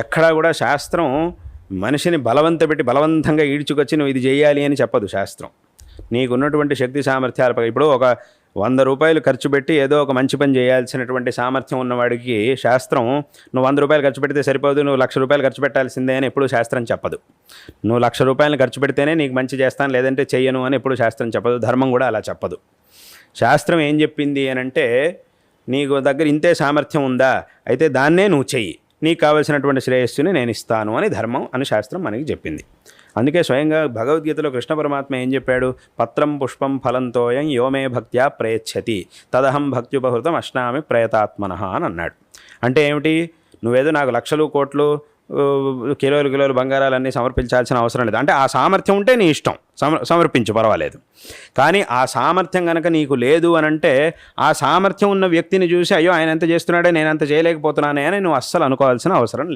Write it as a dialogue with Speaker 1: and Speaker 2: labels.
Speaker 1: ఎక్కడా కూడా శాస్త్రం మనిషిని బలవంతంగా ఈడ్చుకొచ్చి నువ్వు ఇది చేయాలి అని చెప్పదు శాస్త్రం. నీకున్నటువంటి శక్తి సామర్థ్యాలపై ఇప్పుడు ఒక 100 రూపాయలు ఖర్చు పెట్టి ఏదో ఒక మంచి పని చేయాల్సినటువంటి సామర్థ్యం ఉన్నవాడికి శాస్త్రం నువ్వు 100 రూపాయలు ఖర్చు పెడితే సరిపోదు, నువ్వు 1,00,000 రూపాయలు ఖర్చు పెట్టాల్సిందే అని ఎప్పుడు శాస్త్రం చెప్పదు. నువ్వు 1,00,000 రూపాయలు ఖర్చు పెడితేనే నీకు మంచి చేస్తాను, లేదంటే చెయ్యను అని ఎప్పుడు శాస్త్రం చెప్పదు. ధర్మం కూడా అలా చెప్పదు. శాస్త్రం ఏం చెప్పింది అని అంటే, నీకు దగ్గర ఇంతే సామర్థ్యం ఉందా, అయితే దాన్నే నువ్వు చెయ్యి, నీకు కావలసినటువంటి శ్రేయస్సుని నేను ఇస్తాను అని ధర్మం అని శాస్త్రం మనకి చెప్పింది. అందుకే స్వయంగా భగవద్గీతలో కృష్ణ పరమాత్మ ఏం చెప్పాడు? పత్రం పుష్పం ఫలంతోయం యోమే భక్త్యా ప్రయచ్చతి తదహం భక్త్యుపహృతం అశ్నామి ప్రయతాత్మనః అని అన్నాడు. అంటే ఏమిటి? నువ్వేదో నాకు లక్షలు కోట్లు కిలోలు బంగారాలన్నీ సమర్పించాల్సిన అవసరం లేదు. అంటే ఆ సామర్థ్యం ఉంటే నీ ఇష్టం, సమర్పించు, పర్వాలేదు. కానీ ఆ సామర్థ్యం కనుక నీకు లేదు అని అంటే, ఆ సామర్థ్యం ఉన్న వ్యక్తిని చూసి అయ్యో ఆయన ఎంత చేస్తున్నాడే నేను అంత చేయలేకపోతున్నానే అని నువ్వు అస్సలు అనుకోవాల్సిన అవసరం లేదు.